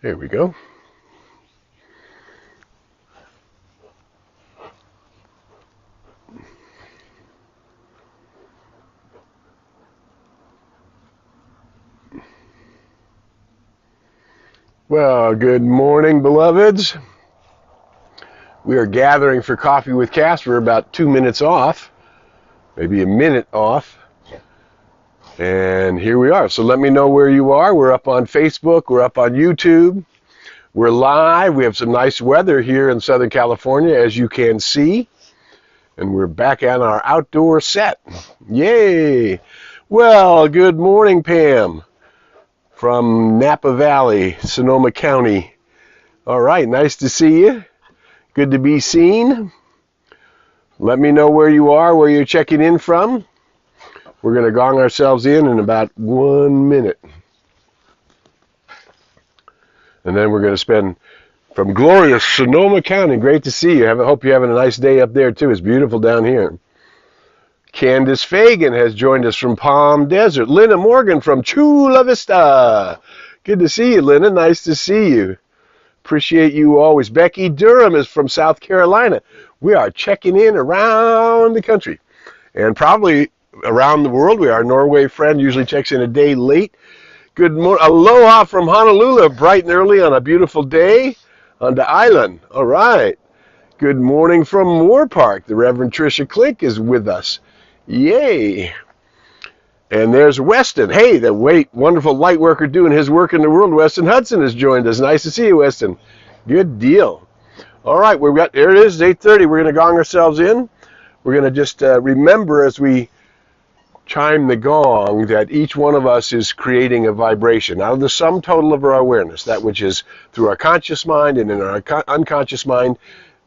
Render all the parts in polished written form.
There we go. Well, good morning, beloveds. We are gathering for coffee with Casper, about 2 minutes off, maybe a minute off. And here we are. So let me know where you are. We're up on Facebook. We're up on YouTube. We're live. We have some nice weather here in Southern California, as you can see. And we're back on our outdoor set. Yay! Well, good morning, Pam, from Napa Valley, Sonoma County. All right, nice to see you. Good to be seen. Let me know where you are, where you're checking in from. We're going to gong ourselves in about 1 minute. And then we're going to spend from glorious Sonoma County. Great to see you. I hope you're having a nice day up there, too. It's beautiful down here. Candace Fagan has joined us from Palm Desert. Lynna Morgan from Chula Vista. Good to see you, Lynna. Nice to see you. Appreciate you always. Becky Durham is from South Carolina. We are checking in around the country and probably around the world. Our Norway friend usually checks in a day late. Good morning. Aloha from Honolulu, bright and early on a beautiful day on the island. All right. Good morning from Moore Park. The Reverend Tricia Klink is with us. Yay. And there's Weston. Hey, the wonderful light worker doing his work in the world. Weston Hudson has joined us. Nice to see you, Weston. Good deal. All right, there it is, 8:30. We're going to gong ourselves in. We're going to just remember as we chime the gong that each one of us is creating a vibration out of the sum total of our awareness, that which is through our conscious mind and in our unconscious mind.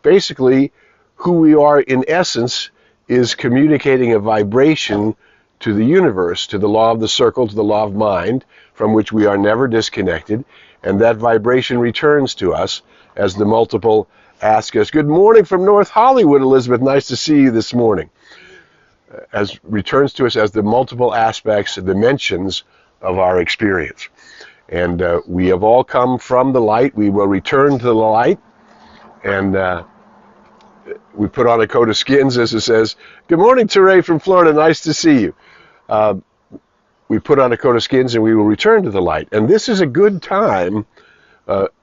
Basically, who we are in essence is communicating a vibration to the universe, to the law of the circle, to the law of mind, from which we are never disconnected, and that vibration returns to us as the multiple ask us. Good morning from North Hollywood, Elizabeth. Nice to see you this morning. As returns to us as the multiple aspects, dimensions of our experience. And we have all come from the light. We will return to the light. And we put on a coat of skins, as it says. Good morning, Teray from Florida. Nice to see you. We put on a coat of skins and we will return to the light. And this is a good time,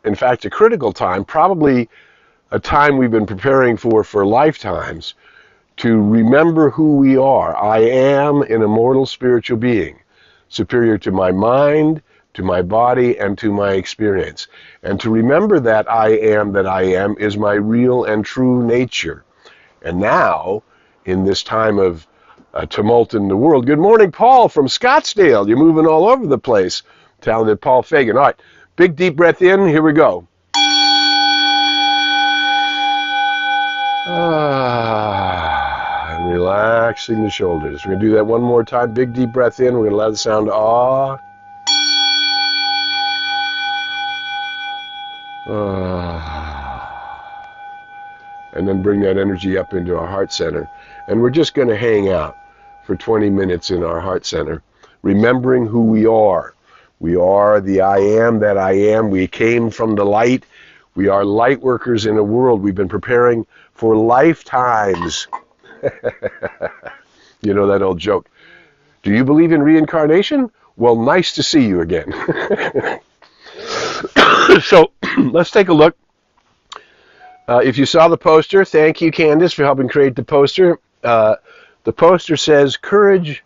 in fact, a critical time, probably a time we've been preparing for lifetimes, to remember who we are. I am an immortal spiritual being, superior to my mind, to my body, and to my experience. And to remember that I am is my real and true nature. And now, in this time of tumult in the world, good morning, Paul from Scottsdale. You're moving all over the place. Talented Paul Fagan. All right, big deep breath in. Here we go. Relaxing the shoulders. We're going to do that one more time. Big deep breath in. We're going to allow the sound to and then bring that energy up into our heart center. And we're just going to hang out for 20 minutes in our heart center, remembering who we are. We are the I am that I am. We came from the light. We are light workers in a world we've been preparing for lifetimes. You know that old joke. Do you believe in reincarnation? Well, nice to see you again. So let's take a look. If you saw the poster, thank you, Candace, for helping create the poster. The poster says, courage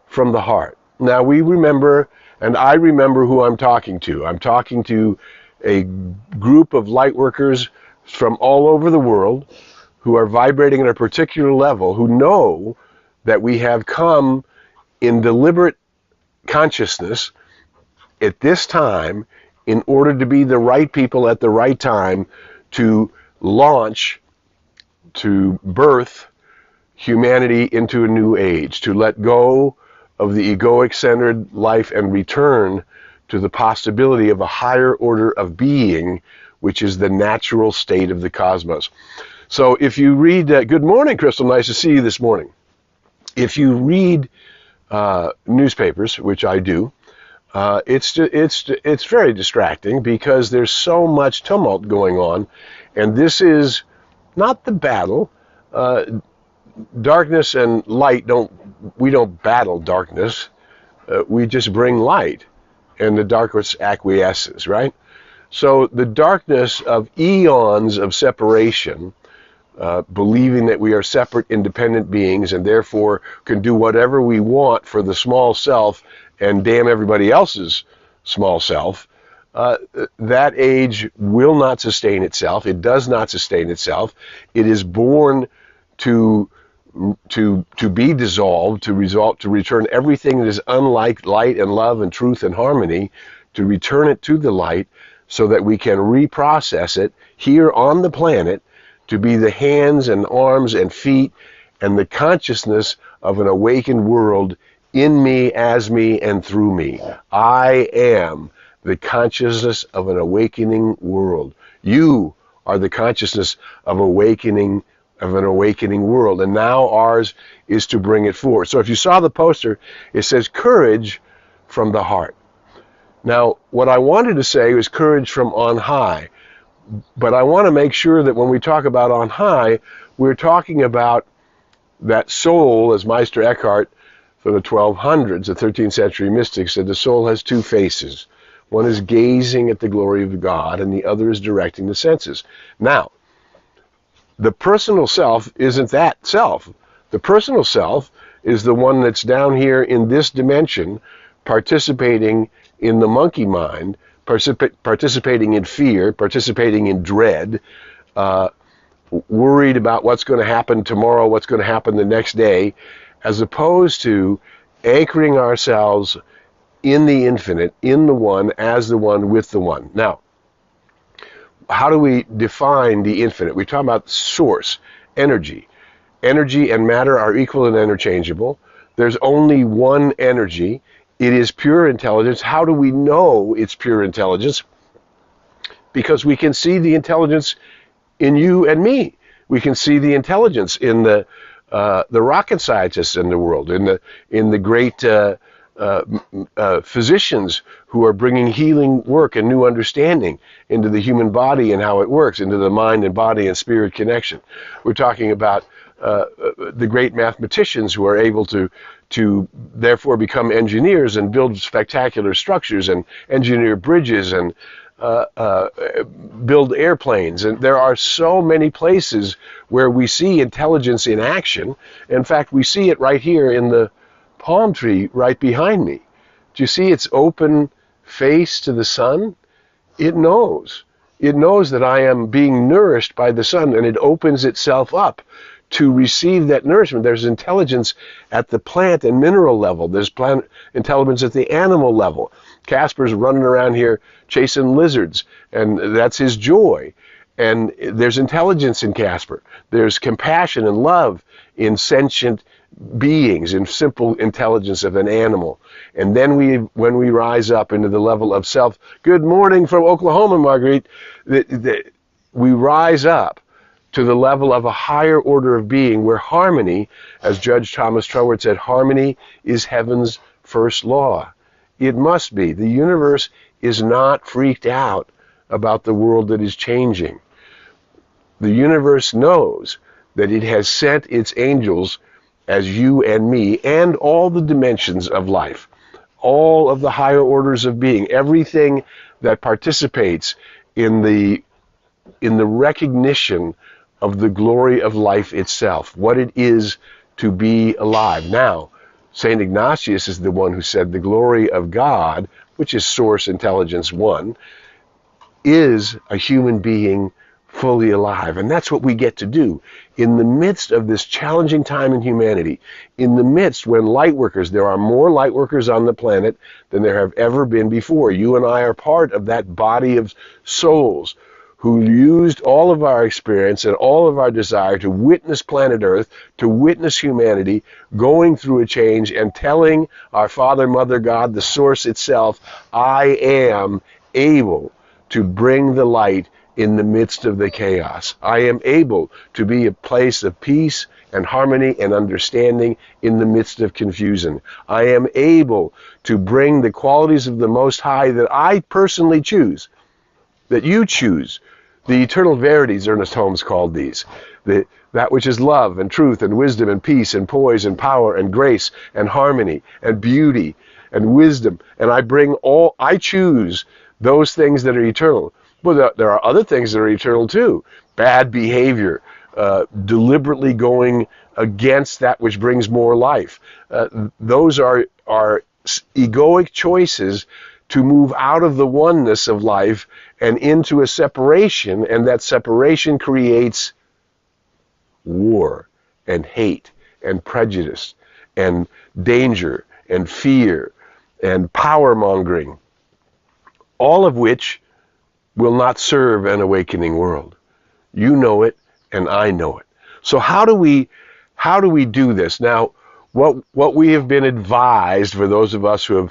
from the heart. Now we remember, and I remember who I'm talking to. I'm talking to a group of light workers from all over the world who are vibrating at a particular level, who know that we have come in deliberate consciousness at this time in order to be the right people at the right time to launch, to birth humanity into a new age, to let go of the egoic-centered life and return to the possibility of a higher order of being, which is the natural state of the cosmos. So if you read, good morning, Crystal, nice to see you this morning. If you read newspapers, which I do, It's very distracting because there's so much tumult going on, and this is not the battle. Darkness and light we don't battle darkness. We just bring light, and the darkness acquiesces, right? So the darkness of eons of separation, believing that we are separate, independent beings, and therefore can do whatever we want for the small self and damn everybody else's small self, that age will not sustain itself. It does not sustain itself. It is born to be dissolved, to return everything that is unlike light and love and truth and harmony, to return it to the light so that we can reprocess it here on the planet to be the hands and arms and feet and the consciousness of an awakened world in me, as me, and through me. I am the consciousness of an awakening world. You are the consciousness of an awakening world, and now ours is to bring it forward. So if you saw the poster, it says courage from the heart. Now, what I wanted to say was courage from on high, but I want to make sure that when we talk about on high, we're talking about that soul, as Meister Eckhart from the 1200s, the 13th century mystic, said the soul has two faces. One is gazing at the glory of God, and the other is directing the senses. Now, the personal self isn't that self. The personal self is the one that's down here in this dimension, participating in the monkey mind, participating in fear, participating in dread, worried about what's going to happen tomorrow, what's going to happen the next day, as opposed to anchoring ourselves in the infinite, in the one, as the one, with the one. Now, how do we define the infinite? We talk about source, energy. Energy and matter are equal and interchangeable. There's only one energy. It is pure intelligence. How do we know it's pure intelligence? Because we can see the intelligence in you and me. We can see the intelligence in the rocket scientists in the world, in the great physicians who are bringing healing work and new understanding into the human body and how it works, into the mind and body and spirit connection. We're talking about the great mathematicians who are able to therefore become engineers and build spectacular structures and engineer bridges and build airplanes. And there are so many places where we see intelligence in action. In fact, we see it right here in the palm tree right behind me. Do you see its open face to the sun? It knows. It knows that I am being nourished by the sun, and it opens itself up to receive that nourishment. There's intelligence at the plant and mineral level. There's plant intelligence at the animal level. Casper's running around here chasing lizards, and that's his joy. And there's intelligence in Casper. There's compassion and love in sentient beings, in simple intelligence of an animal. And then when we rise up into the level of self, good morning from Oklahoma, Marguerite, we rise up to the level of a higher order of being where harmony, as Judge Thomas Troward said, harmony is heaven's first law. It must be. The universe is not freaked out about the world that is changing. The universe knows that it has sent its angels as you and me and all the dimensions of life, all of the higher orders of being, everything that participates in the recognition of the glory of life itself, what it is to be alive. Now, St. Ignatius is the one who said the glory of God, which is Source Intelligence One, is a human being fully alive. And that's what we get to do. In the midst of this challenging time in humanity, in the midst when there are more light workers on the planet than there have ever been before. You and I are part of that body of souls who used all of our experience and all of our desire to witness planet Earth, to witness humanity going through a change and telling our Father, Mother, God, the Source itself, I am able to bring the light in the midst of the chaos. I am able to be a place of peace and harmony and understanding in the midst of confusion. I am able to bring the qualities of the Most High that I personally choose, that you choose. The eternal verities, Ernest Holmes called these. That which is love and truth and wisdom and peace and poise and power and grace and harmony and beauty and wisdom. And I choose those things that are eternal. Well, there are other things that are eternal too. Bad behavior, deliberately going against that which brings more life. Those are egoic choices to move out of the oneness of life and into a separation, and that separation creates war and hate and prejudice and danger and fear and power mongering, all of which will not serve an awakening world. You know it, and I know it. So how do we do this? Now, what we have been advised, for those of us who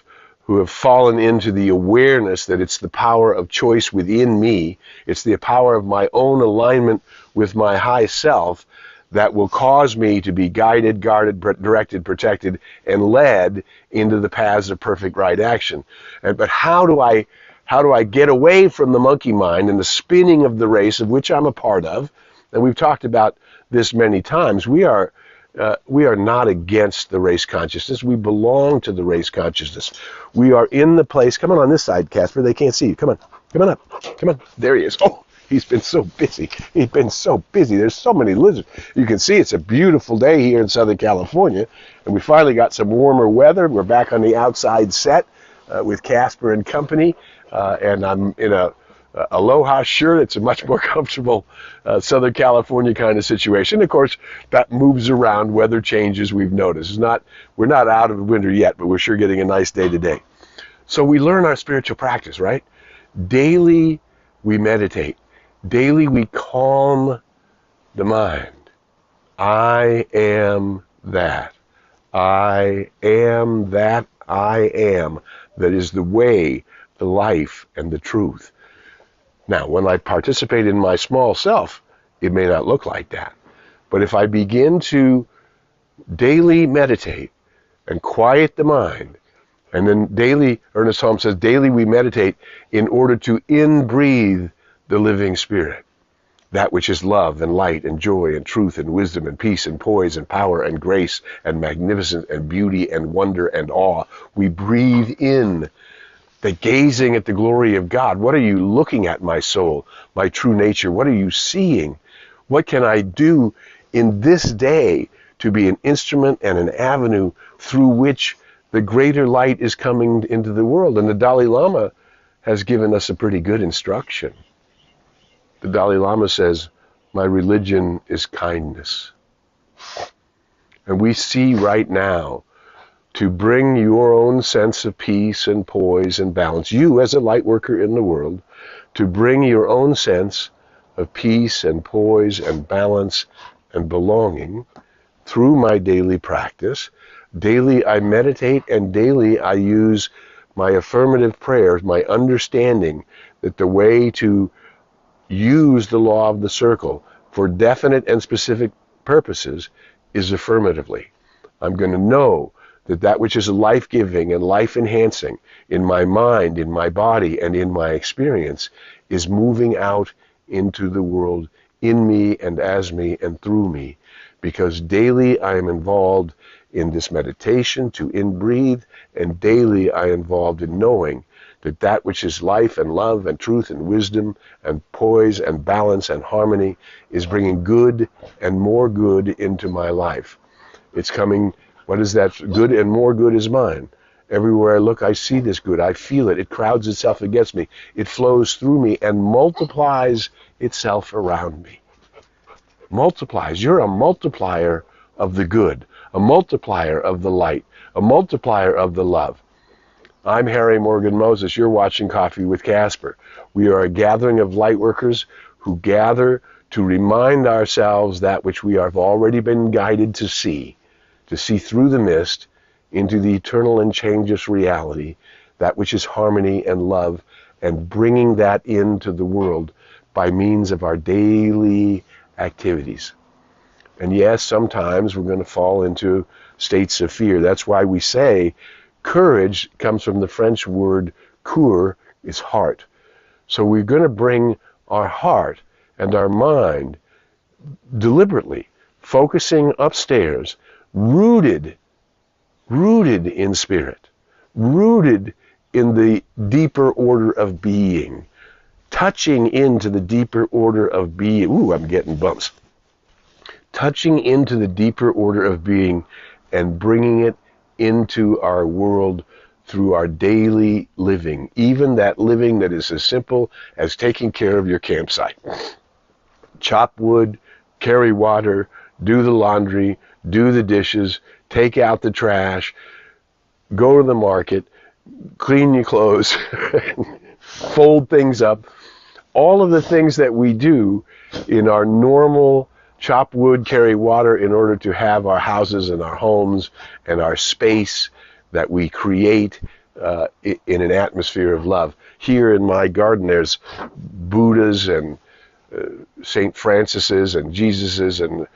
have fallen into the awareness that it's the power of choice within me, it's the power of my own alignment with my high self that will cause me to be guided, guarded, directed, protected, and led into the paths of perfect right action. But how do I get away from the monkey mind and the spinning of the race, of which I'm a part of? And we've talked about this many times. We are not against the race consciousness. We belong to the race consciousness. We are in the place. Come on this side, Casper. They can't see you. Come on up. Come on. There he is. Oh, he's been so busy. There's so many lizards. You can see it's a beautiful day here in Southern California, and we finally got some warmer weather. We're back on the outside set with Casper and company, and I'm in a Aloha shirt. It's a much more comfortable Southern California kind of situation. Of course, that moves around. Weather changes, we've noticed. We're not out of winter yet, but we're sure getting a nice day today. So we learn our spiritual practice, right? Daily we meditate. Daily we calm the mind. I am that. I am that I am. That is the way, the life, and the truth. Now, when I participate in my small self, it may not look like that. But if I begin to daily meditate and quiet the mind, and then daily, Ernest Holmes says, daily we meditate in order to inbreathe the living spirit, that which is love and light and joy and truth and wisdom and peace and poise and power and grace and magnificence and beauty and wonder and awe. We breathe in the gazing at the glory of God. What are you looking at, my soul, my true nature? What are you seeing? What can I do in this day to be an instrument and an avenue through which the greater light is coming into the world? And the Dalai Lama has given us a pretty good instruction. The Dalai Lama says, my religion is kindness. And we see right now, to bring your own sense of peace and poise and balance, you as a light worker in the world, to bring your own sense of peace and poise and balance and belonging through my daily practice. Daily I meditate, and daily I use my affirmative prayers, my understanding that the way to use the law of the circle for definite and specific purposes is affirmatively. I'm going to know that which is life-giving and life-enhancing in my mind, in my body, and in my experience is moving out into the world in me and as me and through me, because daily I am involved in this meditation to inbreathe, and daily I am involved in knowing that which is life and love and truth and wisdom and poise and balance and harmony is bringing good and more good into my life. It's coming. What is that? Good and more good is mine. Everywhere I look, I see this good. I feel it. It crowds itself against me. It flows through me and multiplies itself around me. Multiplies. You're a multiplier of the good, a multiplier of the light, a multiplier of the love. I'm Harry Morgan Moses. You're watching Coffee with Casper. We are a gathering of light workers who gather to remind ourselves that which we have already been guided to see through the mist into the eternal and changeless reality, that which is harmony and love, and bringing that into the world, by means of our daily activities. And yes, sometimes we're going to fall into states of fear. That's why we say courage comes from the French word coeur, is heart. So we're going to bring our heart and our mind deliberately, focusing upstairs, rooted in spirit, rooted in the deeper order of being, touching into the deeper order of being. Ooh, I'm getting bumps. Touching into the deeper order of being and bringing it into our world through our daily living, even that living that is as simple as taking care of your campsite. Chop wood, carry water, do the laundry, do the dishes, take out the trash, go to the market, clean your clothes, fold things up. All of the things that we do in our normal chop wood, carry water in order to have our houses and our homes and our space that we create in an atmosphere of love. Here in my garden there's Buddhas and St. Francis's and Jesus's and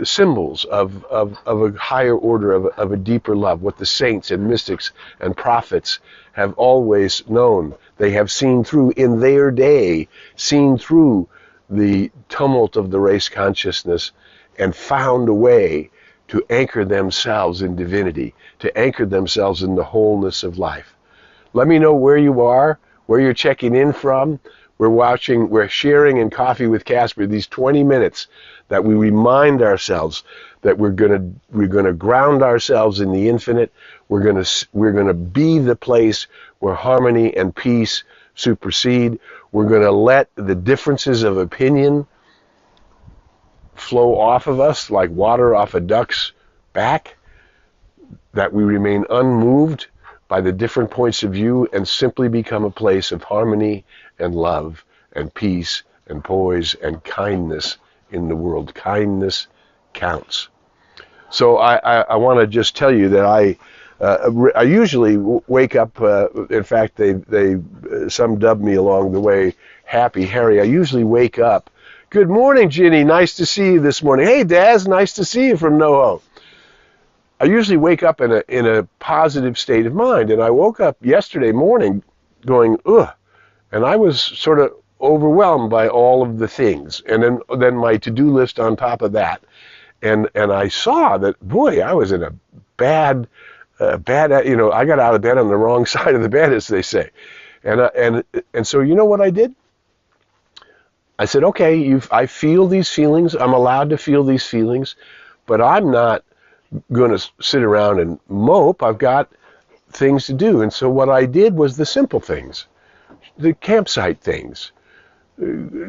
symbols of a higher order, of a deeper love, what the saints and mystics and prophets have always known. They have seen through, in their day, seen through the tumult of the race consciousness and found a way to anchor themselves in divinity, to anchor themselves in the wholeness of life. Let me know where you are, where you're checking in from. We're sharing in Coffee with Casper these 20 minutes that we remind ourselves that we're gonna ground ourselves in the infinite. We're gonna be the place where harmony and peace supersede. We're gonna let the differences of opinion flow off of us like water off a duck's back, that we remain unmoved by the different points of view and simply become a place of harmony and love and peace and poise and kindness in the world. Kindness counts. So I want to just tell you that I usually wake up, in fact, they some dub me along the way Happy Harry. I usually wake up, good morning, Ginny, nice to see you this morning. Hey, Daz, nice to see you from NoHo. I usually wake up in a positive state of mind, and I woke up yesterday morning going, ugh, and I was sort of overwhelmed by all of the things, and then my to-do list on top of that, and I saw that, boy, I was in a bad, I got out of bed on the wrong side of the bed, as they say, and so you know what I did? I said, okay, I feel these feelings, I'm allowed to feel these feelings, but I'm not going to sit around and mope. I've got things to do. And so what I did was the simple things, the campsite things.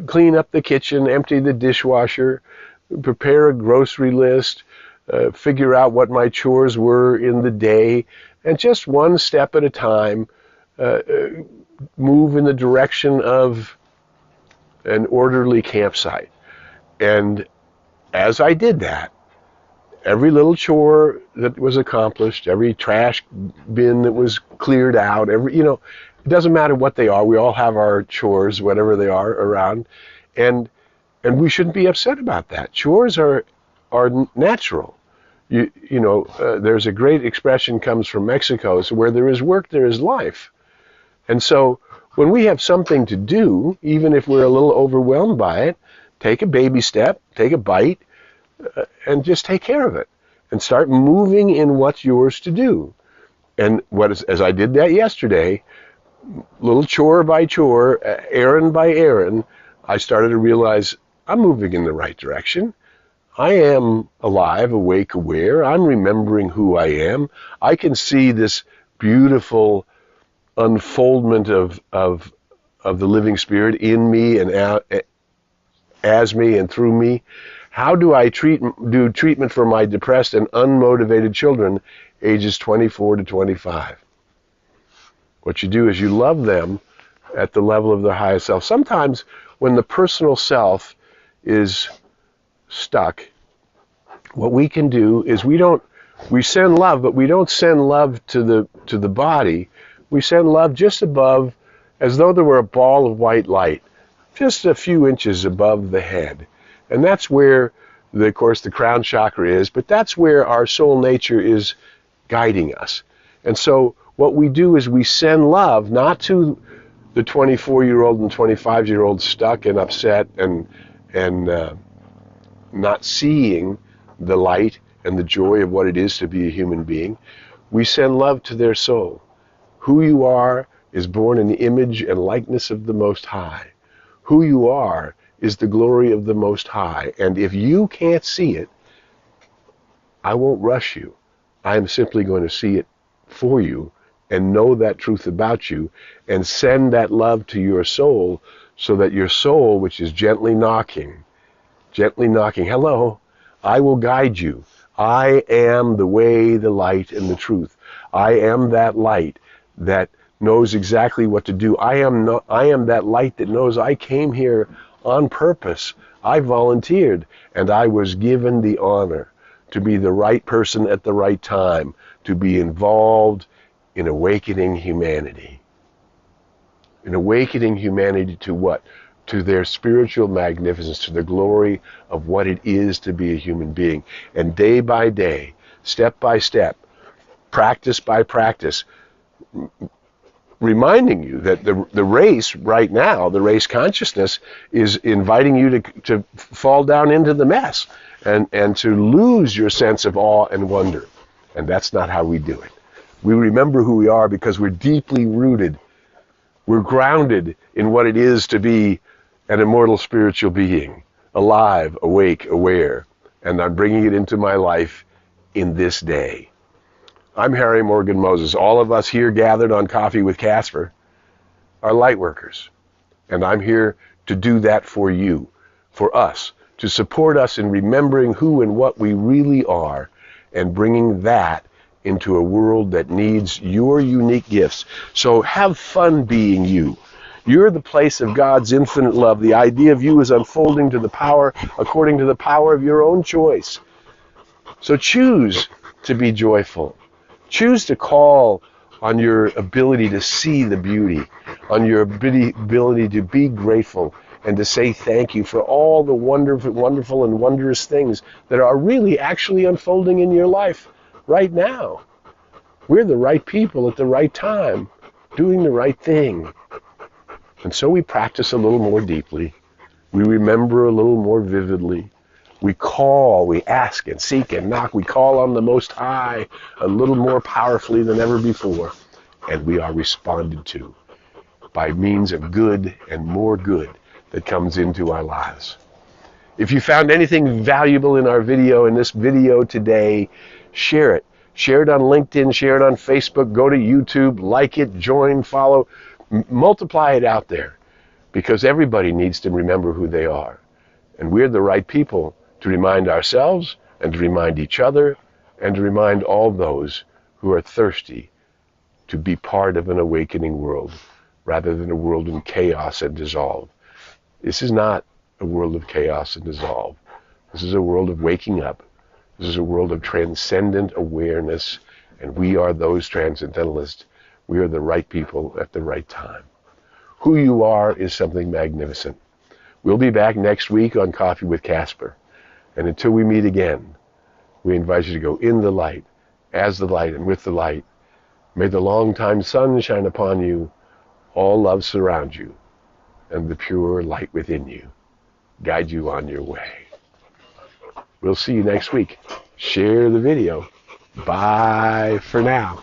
Clean up the kitchen, empty the dishwasher, prepare a grocery list, figure out what my chores were in the day, and just one step at a time, move in the direction of an orderly campsite. And as I did that, every little chore that was accomplished, every trash bin that was cleared out, it doesn't matter what they are. We all have our chores, whatever they are, around, and we shouldn't be upset about that. Chores are natural. There's a great expression comes from Mexico, so where there is work, there is life. And so when we have something to do, even if we're a little overwhelmed by it, take a baby step, take a bite, and just take care of it and start moving in what's yours to do. And as I did that yesterday, little chore by chore, errand by errand, I started to realize I'm moving in the right direction. I am alive, awake, aware. I'm remembering who I am. I can see this beautiful unfoldment of the living spirit in me and as me and through me. How do I do treatment for my depressed and unmotivated children ages 24 to 25? What you do is you love them at the level of their highest self. Sometimes when the personal self is stuck, what we can do is we send love, but we don't send love to the body. We send love just above, as though there were a ball of white light just a few inches above the head. And that's where, of course, the crown chakra is, but that's where our soul nature is guiding us. And so what we do is we send love, not to the 24-year-old and 25-year-old stuck and upset and not seeing the light and the joy of what it is to be a human being. We send love to their soul. Who you are is born in the image and likeness of the Most High. Who you are is the glory of the Most High. And if you can't see it, I won't rush you. I am simply going to see it for you and know that truth about you and send that love to your soul so that your soul, which is gently knocking, hello, I will guide you. I am the way, the light, and the truth. I am that light that knows exactly what to do. I am that light that knows I came here on purpose. I volunteered, and I was given the honor to be the right person at the right time, to be involved in awakening humanity. In awakening humanity to what? To their spiritual magnificence, to the glory of what it is to be a human being. And day by day, step by step, practice by practice, reminding you that the race right now, the race consciousness, is inviting you to fall down into the mess and to lose your sense of awe and wonder. And that's not how we do it. We remember who we are because we're deeply rooted. We're grounded in what it is to be an immortal spiritual being, alive, awake, aware. And I'm bringing it into my life in this day. I'm Harry Morgan Moses. All of us here gathered on Coffee with Casper are light workers. And I'm here to do that for you, for us, to support us in remembering who and what we really are and bringing that into a world that needs your unique gifts. So have fun being you. You're the place of God's infinite love. The idea of you is unfolding to the power, according to the power of your own choice. So choose to be joyful. Choose to call on your ability to see the beauty, on your ability to be grateful, and to say thank you for all the wonderful and wondrous things that are really actually unfolding in your life right now. We're the right people at the right time, doing the right thing. And so we practice a little more deeply. We remember a little more vividly. We call, we ask and seek and knock. We call on the Most High a little more powerfully than ever before. And we are responded to by means of good and more good that comes into our lives. If you found anything valuable in our video, in this video today, share it. Share it on LinkedIn, share it on Facebook, go to YouTube, like it, join, follow, multiply it out there, because everybody needs to remember who they are. And we're the right people to remind ourselves and to remind each other and to remind all those who are thirsty to be part of an awakening world rather than a world in chaos and dissolve. This is not a world of chaos and dissolve. This is a world of waking up. This is a world of transcendent awareness, and we are those transcendentalists. We are the right people at the right time. Who you are is something magnificent. We'll be back next week on Coffee with Casper. And until we meet again, we invite you to go in the light, as the light, and with the light. May the long-time sun shine upon you, all love surround you, and the pure light within you guide you on your way. We'll see you next week. Share the video. Bye for now.